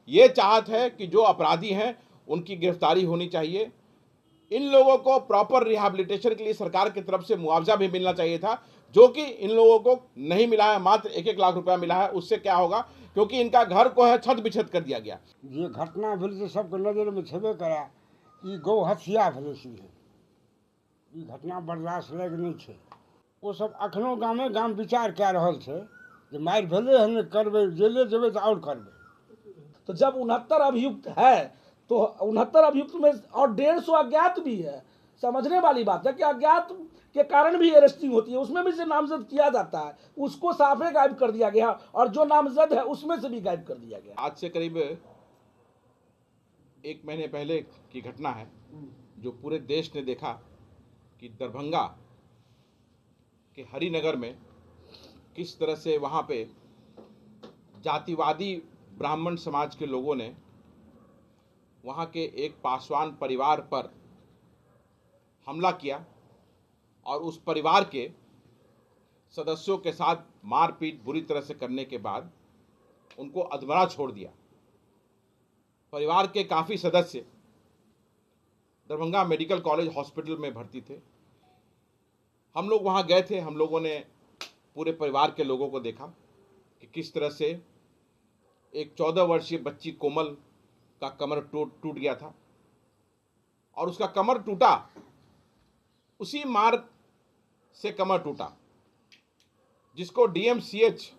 ये चाहत है कि जो अपराधी हैं उनकी गिरफ्तारी होनी चाहिए। इन लोगों को प्रॉपर रिहैबिलिटेशन के लिए सरकार की तरफ से मुआवजा भी मिलना चाहिए था, जो कि इन लोगों को नहीं मिला है। मात्र 1-1 लाख रुपया मिला है। उससे क्या होगा, क्योंकि इनका घर को है छत बिछत कर दिया गया। ये घटना भेल से सबके नजर में छेबे करा, ई गौ हत्या भेलै सीधे। ई घटना बर्दाश्त लायक नहीं छै। वो सब अखनो गामे गाम विचार कए रहल छै जे मारि भेलै हन, करबै, जेले जेबै तऽ और करबै। तो जब 69 अभियुक्त है तो 69 अभियुक्त में और 150 अज्ञात भी है। समझने वाली बात है कि अज्ञात के कारण भी अरेस्टिंग होती है, उसमें भी से नामजद किया जाता है, उसको साफे गायब कर दिया गया, और जो नामजद है उसमें से भी गायब कर दिया गया। आज से करीब 1 महीने पहले की घटना है, जो पूरे देश ने देखा कि दरभंगा के हरिनगर में किस तरह से वहाँ पे जातिवादी ब्राह्मण समाज के लोगों ने वहाँ के एक पासवान परिवार पर हमला किया और उस परिवार के सदस्यों के साथ मारपीट बुरी तरह से करने के बाद उनको अधमरा छोड़ दिया। परिवार के काफ़ी सदस्य दरभंगा मेडिकल कॉलेज हॉस्पिटल में भर्ती थे। हम लोग वहाँ गए थे। हम लोगों ने पूरे परिवार के लोगों को देखा कि किस तरह से एक 14 वर्षीय बच्ची कोमल का कमर टूट गया था, और उसका कमर टूटा, उसी मार से कमर टूटा, जिसको डीएमसीएच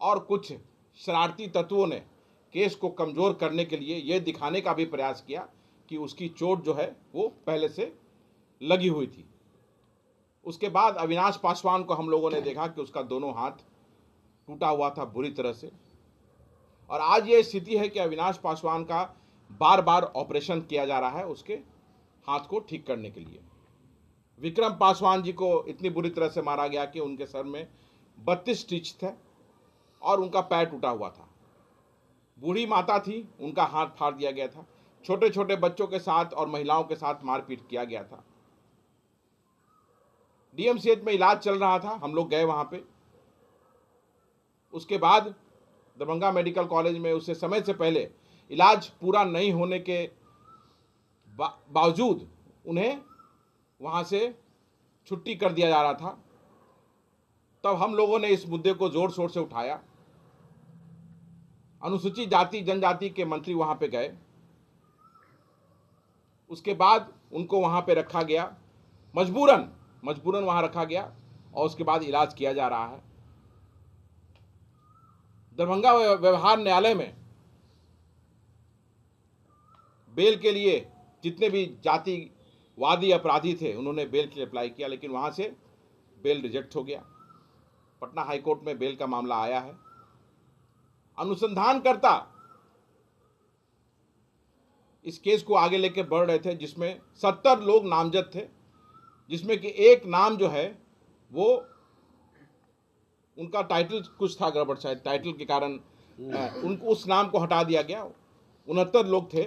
और कुछ शरारती तत्वों ने केस को कमज़ोर करने के लिए ये दिखाने का भी प्रयास किया कि उसकी चोट जो है वो पहले से लगी हुई थी। उसके बाद अविनाश पासवान को हम लोगों ने देखा कि उसका दोनों हाथ टूटा हुआ था बुरी तरह से, और आज ये स्थिति है कि अविनाश पासवान का बार बार ऑपरेशन किया जा रहा है उसके हाथ को ठीक करने के लिए। विक्रम पासवान जी को इतनी बुरी तरह से मारा गया कि उनके सर में 32 स्टिच थे और उनका पैर टूटा हुआ था। बूढ़ी माता थी, उनका हाथ फाड़ दिया गया था। छोटे छोटे बच्चों के साथ और महिलाओं के साथ मारपीट किया गया था। डीएमसीएच में इलाज चल रहा था, हम लोग गए वहाँ पे। उसके बाद दरभंगा मेडिकल कॉलेज में उससे समय से पहले इलाज पूरा नहीं होने के बावजूद उन्हें वहाँ से छुट्टी कर दिया जा रहा था। तब हम लोगों ने इस मुद्दे को जोर शोर से उठाया। अनुसूचित जाति जनजाति के मंत्री वहाँ पे गए। उसके बाद उनको वहाँ पे रखा गया, मजबूरन वहाँ रखा गया, और उसके बाद इलाज किया जा रहा है। दरभंगा व्यवहार न्यायालय में बेल के लिए जितने भी जातिवादी अपराधी थे उन्होंने बेल के लिए अप्लाई किया, लेकिन वहाँ से बेल रिजेक्ट हो गया। पटना हाईकोर्ट में बेल का मामला आया है। अनुसंधानकर्ता इस केस को आगे लेकर बढ़ रहे थे, जिसमें 70 लोग नामजद थे, जिसमें कि एक नाम जो है वो उनका टाइटल कुछ था गड़बड़, शायद टाइटल के कारण उनको उस नाम को हटा दिया गया। 69 लोग थे।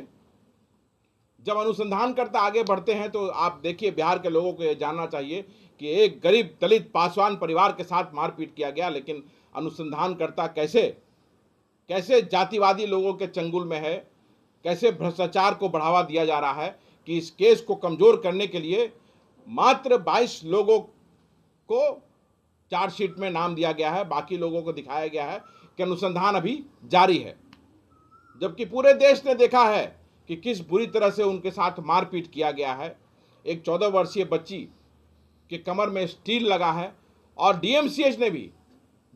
जब अनुसंधानकर्ता आगे बढ़ते हैं तो आप देखिए, बिहार के लोगों को ये जानना चाहिए कि एक गरीब दलित पासवान परिवार के साथ मारपीट किया गया, लेकिन अनुसंधानकर्ता कैसे जातिवादी लोगों के चंगुल में है, कैसे भ्रष्टाचार को बढ़ावा दिया जा रहा है कि इस केस को कमजोर करने के लिए मात्र 22 लोगों को चार्जशीट में नाम दिया गया है। बाकी लोगों को दिखाया गया है कि अनुसंधान अभी जारी है, जबकि पूरे देश ने देखा है कि किस बुरी तरह से उनके साथ मारपीट किया गया है। एक 14 वर्षीय बच्ची के कमर में स्टील लगा है, और डीएमसीएच ने भी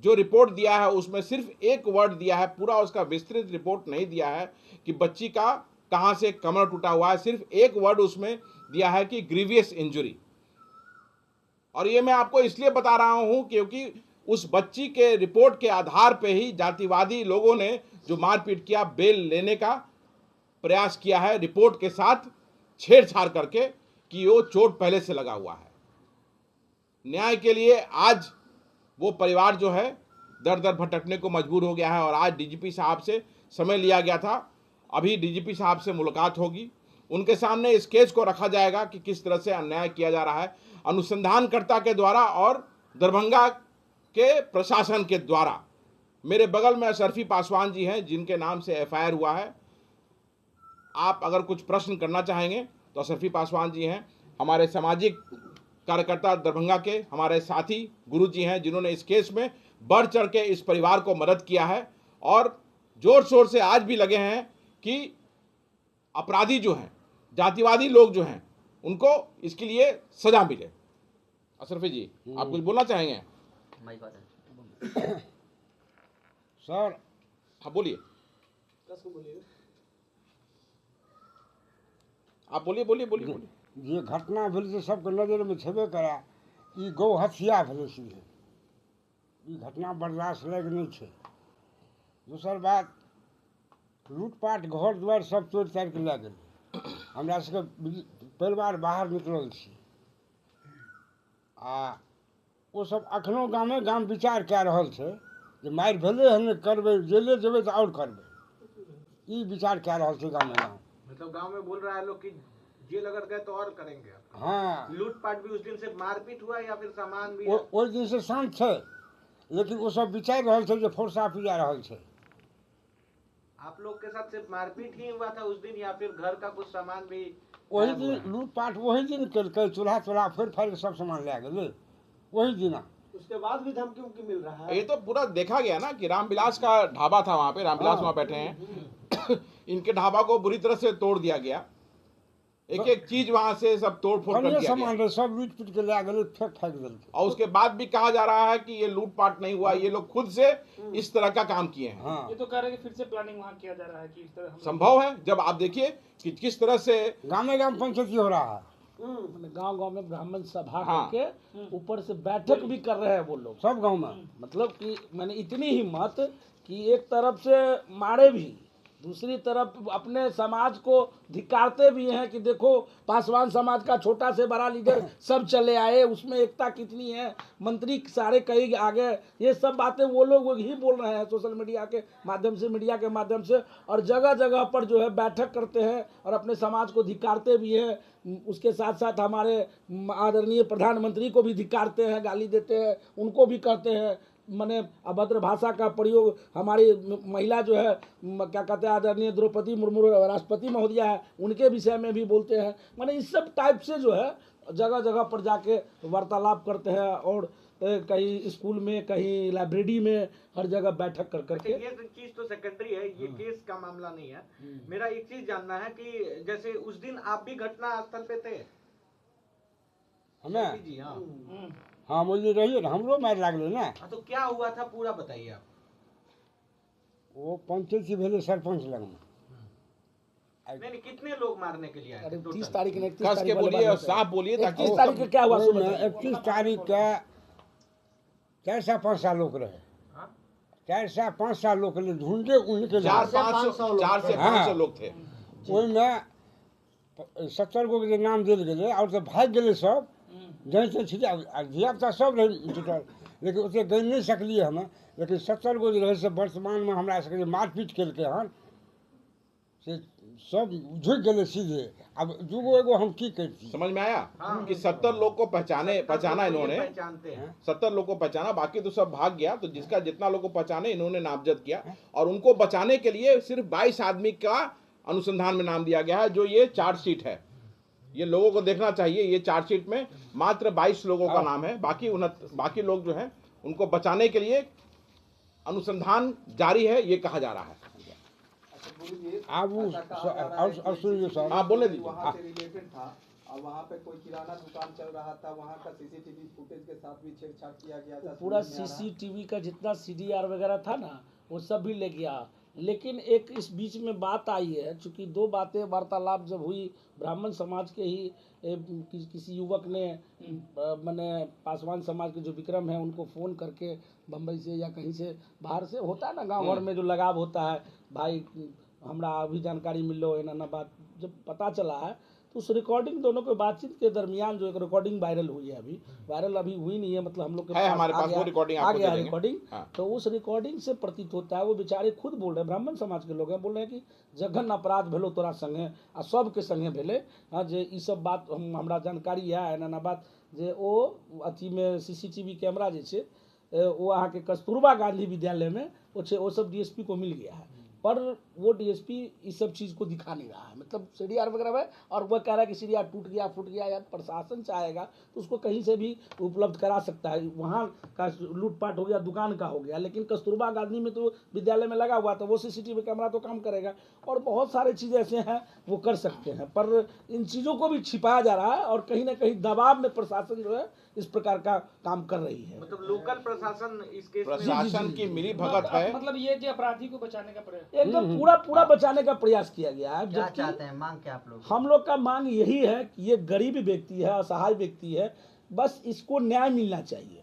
जो रिपोर्ट दिया है उसमें सिर्फ एक वर्ड दिया है, पूरा उसका विस्तृत रिपोर्ट नहीं दिया है कि बच्ची का कहाँ से कमर टूटा हुआ है। सिर्फ एक वर्ड उसमें दिया है कि ग्रीवियस इंजरी। और ये मैं आपको इसलिए बता रहा हूं क्योंकि उस बच्ची के रिपोर्ट के आधार पे ही जातिवादी लोगों ने जो मारपीट किया, बेल लेने का प्रयास किया है, रिपोर्ट के साथ छेड़छाड़ करके कि वो चोट पहले से लगा हुआ है। न्याय के लिए आज वो परिवार जो है दर दर भटकने को मजबूर हो गया है, और आज डीजीपी साहब से समय लिया गया था। अभी डीजीपी साहब से मुलाकात होगी, उनके सामने इस केस को रखा जाएगा कि किस तरह से अन्याय किया जा रहा है अनुसंधानकर्ता के द्वारा और दरभंगा के प्रशासन के द्वारा। मेरे बगल में अशरफी पासवान जी हैं जिनके नाम से एफआईआर हुआ है। आप अगर कुछ प्रश्न करना चाहेंगे तो अशरफी पासवान जी हैं, हमारे सामाजिक कार्यकर्ता दरभंगा के, हमारे साथी गुरु जी हैं जिन्होंने इस केस में बढ़ चढ़ के इस परिवार को मदद किया है और जोर शोर से आज भी लगे हैं कि अपराधी जो हैं, जातिवादी लोग जो हैं, उनको इसके लिए सजा मिले। अशरफी जी, आप कुछ बोलना चाहेंगे? सर हाँ बोलिए, आप बोलिए बोलिए बोलिए बोलिए। जे घटना भेल से सबके नजर में छेबे करा, ई गौ हत्या भेलै सीधे। ई घटना बर्दाश्त लायक नहीं छै। दोसर बात, लूटपाट घर दुआरि सब तोड़ि ताड़ि के लए गेलै। हमरा सबके परिवार बाहर निकलल छी आ ओ सब अखनो गामे गाम विचार कए रहल छै जे मारि भेलै हन, करबै, जेले जेबै तऽ आओर करबै। ई विचार कए रहल छै गामे गाम। मतलब गांव में बोल रहा है लोग कि जेल अगर गए तो और करेंगे। हाँ, लूटपाट भी उस दिन से मारपीट हुआ या फिर सामान भी? ओहि दिन से शांत छै, लेकिन वो सब विचार रहल छै जे फोर्सा पिया रहल छै। आप लोग के साथ सिर्फ मारपीट ही हुआ था उस दिन या फिर घर का कुछ सामान भी? वही गायब हुआ? दिन लूटपाट वही दिन केलकै, चूल्हा चूल्हा फोड़ि फाड़ि के सब सामान लए गेलै वही दिना। उसके बाद भी धमकी उमकी मिल रहा है? ये तो पूरा देखा गया ना कि रामविलास का ढाबा था, वहां पे रामविलास वहां बैठे हैं इनके ढाबा को बुरी तरह से तोड़ दिया गया, एक एक चीज वहां से सब तोड़ फोड़ कर अन्य दिया गया। सामान रहे सब लूट पीट के लए गेलै, फेंक फाँक देलकै। और उसके बाद भी कहा जा रहा है कि ये लूटपाट नहीं हुआ, ये लोग खुद से इस तरह का काम किए हैं। हाँ, ये तो कह रहे हैं कि फिर से प्लानिंग वहाँ किया जा रहा है कि इस तरह हम संभव है, जब आप देखिए कि किस तरह से गामे गाम पंचायती हो रहा है। मैंने गांव गांव में ब्राह्मण सभा हाँ। करके ऊपर से बैठक भी कर रहे हैं वो लोग। सब गाँव में मतलब कि मैंने इतनी हिम्मत कि एक तरफ से मारे भी, दूसरी तरफ अपने समाज को धिक्कारते भी हैं कि देखो पासवान समाज का छोटा से बड़ा लीडर सब चले आए, उसमें एकता कितनी है, मंत्री सारे कई आ गए। ये सब बातें वो लोग ही बोल रहे हैं सोशल मीडिया के माध्यम से, मीडिया के माध्यम से, और जगह जगह पर जो है बैठक करते हैं और अपने समाज को धिक्कारते भी हैं। उसके साथ साथ हमारे आदरणीय प्रधानमंत्री को भी धिक्कारते हैं, गाली देते हैं, उनको भी कहते हैं, माने अभद्र भाषा का प्रयोग। हमारी महिला जो है क्या कहते हैं, आदरणीय द्रौपदी मुर्मू राष्ट्रपति महोदया है, उनके विषय में भी बोलते हैं। माने इस सब टाइप से जो है जगह जगह पर जाके वार्तालाप करते हैं और कहीं स्कूल में, कहीं लाइब्रेरी में, हर जगह बैठक कर करके। ये चीज तो सेकेंडरी है, ये केस का मामला नहीं है। मेरा एक चीज जानना है कि जैसे उस दिन आप भी घटना स्थल पे थे? हमें जी हाँ। हाँ बोलिए रहिए ना, हमरो मारि लागलै ना। हाँ, तो क्या हुआ था पूरा बताइए आप। वो पंचायती भेलै सरपंच लग में। नहीं, कितने लोग मारने के लिए आए अरे थे 30 total? तारीख ने, 31 कस के तारीख वाले बोलिए बात और बताइए। साफ बोलिए ताकि 31 तारीख को क्या हुआ सो बताइए। 31 तारीख के 400-500 लोग रहे। हाँ? 400-500 लोग ले ढूंढे उनके 400-500 लोग थे। ओहिमे 70 गो के जे नाम देल गेलै और तऽ भागि गेलै सब, जहीं से धियापुता सब रहे जुटल, लेकिन ओते गइ नहीं सकलिए हमे। लेकिन 70 गो जे रहे से वर्तमान में हमरा सबके जे मारपीट केलकै हन से सब झुकि गेलै सीधे। अब दूगो एगो हम की करती। समझ में आया कि 70 लोग को पहचाना इन्होंने, पहचानते हैं। 70 लोग को पहचाना, बाकी तो सब भाग गया। तो जिसका जितना लोग को पहचाने इन्होंने नामजद किया और उनको बचाने के लिए सिर्फ 22 आदमी का अनुसंधान में नाम दिया गया है। जो ये चार्जशीट है, ये लोगों को देखना चाहिए, ये चार्जशीट में मात्र 22 लोगों का नाम है। बाकी लोग जो हैं उनको बचाने के लिए अनुसंधान जारी है, ये कहा जा रहा है। अब और सुनिए सर, हाँ बोले दीजिए। वहाँ से रिलेटेड था और वहाँ पे कोई किराना दुकान चल रहा था, वहाँ का सीसीटीवी फुटेज के साथ भी छेड़छाड़ किया गया था। पूरा सुनने में आ रहा है। सीसीटीवी का जितना सीडीआर वगैरह था ना, वो सब भी ले गया। लेकिन एक इस बीच में बात आई है, चूंकि दो बातें वार्तालाप जब हुई, ब्राह्मण समाज के ही किसी युवक ने मैंने पासवान समाज के जो विक्रम है उनको फ़ोन करके बम्बई से या कहीं से बाहर से, होता है ना गांव घर में जो लगाव होता है, भाई हमरा अभी जानकारी मिलो है ना बात, जब पता चला है तो उस रिकॉर्डिंग, दोनों के बातचीत के दरमियान जो एक रिकॉर्डिंग वायरल हुई है, अभी वायरल अभी हुई नहीं है, मतलब हम लोग के है हमारे पास वो रिकॉर्डिंग, आ आपको गया दे देंगे। रिकॉर्डिंग। हाँ। तो उस रिकॉर्डिंग से प्रतीत होता है, वो बेचारे खुद बोल रहे हैं, ब्राह्मण समाज के लोग हैं, बोल रहे हैं कि जघन अपराध भेलो तोरा संगे आ सबके संगे भेले। हाँ, जे ई सब बात हमरा जानकारी है एना बात जे ओ अथी में सीसीटीवी कैमरा जे छै वहाँ के कस्तूरबा गांधी विद्यालय में वो सब डीएसपी को मिल गया है, पर वो डीएसपी इस सब चीज़ को दिखा नहीं रहा है। मतलब सीडीआर वगैरह है, और वह कह रहा है कि सीडीआर टूट गया फूट गया, या प्रशासन चाहेगा तो उसको कहीं से भी उपलब्ध करा सकता है। वहाँ का लूटपाट हो गया, दुकान का हो गया, लेकिन कस्तूरबा गांधी में तो विद्यालय में लगा हुआ था, वो सीसीटीवी कैमरा तो काम करेगा, और बहुत सारे चीज़ ऐसे हैं वो कर सकते हैं। पर इन चीज़ों को भी छिपाया जा रहा है, और कहीं ना कहीं दबाव में प्रशासन जो है इस प्रकार का काम कर रही है। मतलब लोकल प्रशासन इस केस में प्रशासन की मिली भगत है। मतलब ये कि अपराधी को बचाने का प्रयास। एकदम पूरा बचाने का प्रयास किया गया है। क्या जबकि चाहते हैं, मांग क्या आप लोग? हम लोग का मांग यही है कि ये गरीब व्यक्ति है, असहाय व्यक्ति है, बस इसको न्याय मिलना चाहिए।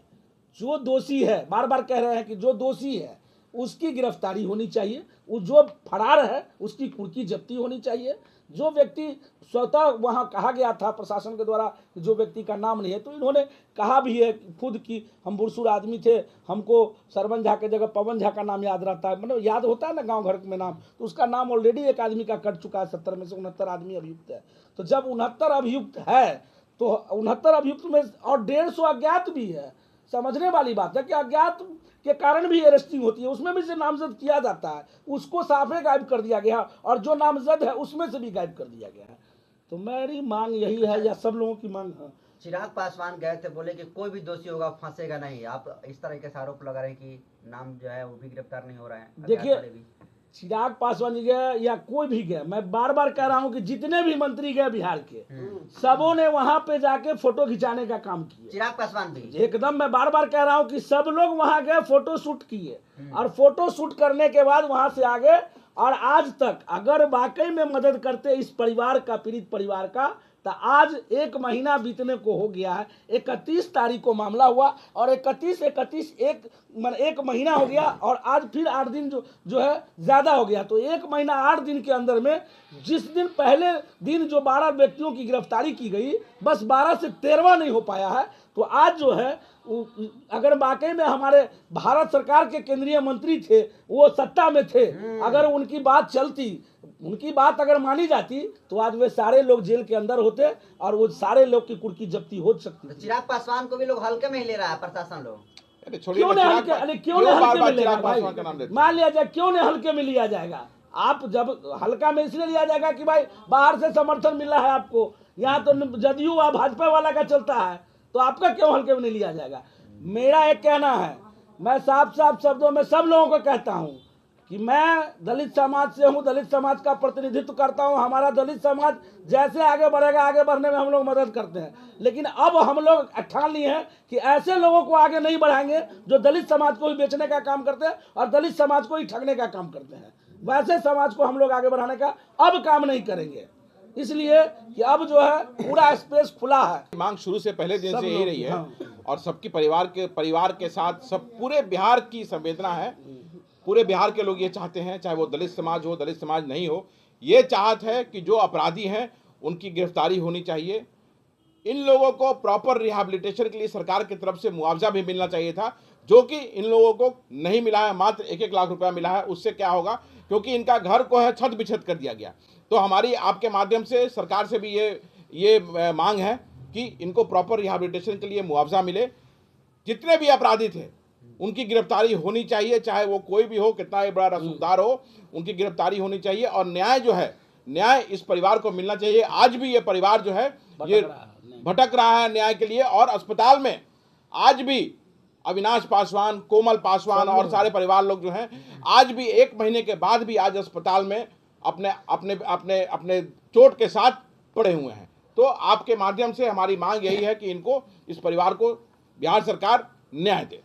जो दोषी है, बार बार कह रहे हैं कि जो दोषी है उसकी गिरफ्तारी होनी चाहिए, वो जो फरार है उसकी कुर्की जब्ती होनी चाहिए। जो व्यक्ति स्वतः वहाँ कहा गया था प्रशासन के द्वारा, जो व्यक्ति का नाम नहीं है, तो इन्होंने कहा भी है खुद कि हम बुरसुर आदमी थे, हमको सरवन झा के जगह पवन झा का नाम याद रहता है। मतलब याद होता है ना गांव घर में नाम, तो उसका नाम ऑलरेडी एक आदमी का कट चुका है। 70 में से 69 आदमी अभियुक्त है। तो जब 69 अभियुक्त है तो 69 अभियुक्त में और 150 अज्ञात भी है। समझने वाली बात है कि अज्ञात के कारण भी अरेस्टिंग होती है, उसमें भी से नामजद किया जाता है, उसको साफे गायब कर दिया गया, और जो नामजद है उसमें से भी गायब कर दिया गया है। तो मेरी मांग यही है, या सब लोगों की मांग है। चिराग पासवान गए थे, बोले कि कोई भी दोषी होगा फंसेगा नहीं। आप इस तरह के आरोप लगा रहे हैं कि नाम जो है वो भी गिरफ्तार नहीं हो रहा है। देखिए, चिराग पासवान जी गए या कोई भी गए, मैं बार बार कह रहा हूं कि जितने भी मंत्री गए बिहार के, सबों ने वहां पे जाके फोटो खिंचाने का काम किया। चिराग पासवान भी एकदम, मैं बार बार कह रहा हूं कि सब लोग वहां गए, फोटो शूट किए, और फोटो शूट करने के बाद वहां से आगे, और आज तक अगर वाकई में मदद करते इस परिवार का, पीड़ित परिवार का, तो आज 1 महीना बीतने को हो गया है। 31 तारीख को मामला हुआ, और 31 एक महीना हो गया, और आज फिर 8 दिन जो है ज़्यादा हो गया। तो 1 महीना 8 दिन के अंदर में, जिस दिन पहले दिन जो 12 व्यक्तियों की गिरफ्तारी की गई, बस 12 से 13वां नहीं हो पाया है। तो आज जो है, अगर वाकई में हमारे भारत सरकार के केंद्रीय मंत्री थे, वो सत्ता में थे, अगर उनकी बात चलती, उनकी बात अगर मानी जाती, तो आज वे सारे लोग जेल के अंदर होते, और वो सारे लोग की कुर्की जब्ती हो सकती थी। चिराग पासवान को भी लोग हल्के में ही ले रहा है प्रशासन लोग। क्यों नहीं हल्के में लेगा भाई? मान लिया जाए, क्यों नहीं हल्के में लिया जाएगा? आप जब हल्का में इसलिए लिया जाएगा कि भाई बाहर से समर्थन मिला है आपको, यहाँ तो जदयू और भाजपा वाला का चलता है, तो आपका क्यों हल्के में नहीं लिया जाएगा? मेरा एक कहना है, मैं साफ साफ शब्दों में सब लोगों को कहता हूँ कि मैं दलित समाज से हूँ, दलित समाज का प्रतिनिधित्व करता हूँ। हमारा दलित समाज जैसे आगे बढ़ेगा, आगे बढ़ने में हम लोग मदद करते हैं, लेकिन अब हम लोग ठान लिए हैं कि ऐसे लोगों को आगे नहीं बढ़ाएंगे जो दलित समाज को ही बेचने का काम करते हैं और दलित समाज को ही ठगने का काम करते हैं। वैसे समाज को हम लोग आगे बढ़ाने का अब काम नहीं करेंगे, इसलिए कि अब जो है पूरा स्पेस खुला है। मांग शुरू से पहले दिन से यही रही है, हाँ। और सबकी परिवार के साथ सब पूरे बिहार की संवेदना है। पूरे बिहार के लोग ये चाहते हैं, चाहे वो दलित समाज हो, दलित समाज नहीं हो, ये चाहत है कि जो अपराधी हैं उनकी गिरफ्तारी होनी चाहिए। इन लोगों को प्रॉपर रिहैबिलिटेशन के लिए सरकार की तरफ से मुआवजा भी मिलना चाहिए था, जो कि इन लोगों को नहीं मिला है। मात्र 1-1 लाख रुपया मिला है। उससे क्या होगा, क्योंकि इनका घर को है छत बिछत कर दिया गया। तो हमारी आपके माध्यम से सरकार से भी ये मांग है कि इनको प्रॉपर रिहैबिलिटेशन के लिए मुआवजा मिले। जितने भी अपराधी थे उनकी गिरफ्तारी होनी चाहिए, चाहे वो कोई भी हो, कितना भी बड़ा रसूखदार हो, उनकी गिरफ्तारी होनी चाहिए। और न्याय जो है, न्याय इस परिवार को मिलना चाहिए। आज भी ये परिवार जो है ये भटक रहा है न्याय के लिए, और अस्पताल में आज भी अविनाश पासवान, कोमल पासवान और सारे परिवार लोग जो हैं, आज भी 1 महीने के बाद भी आज अस्पताल में अपने अपने अपने अपने चोट के साथ पड़े हुए हैं। तो आपके माध्यम से हमारी मांग यही है कि इनको, इस परिवार को बिहार सरकार न्याय दे।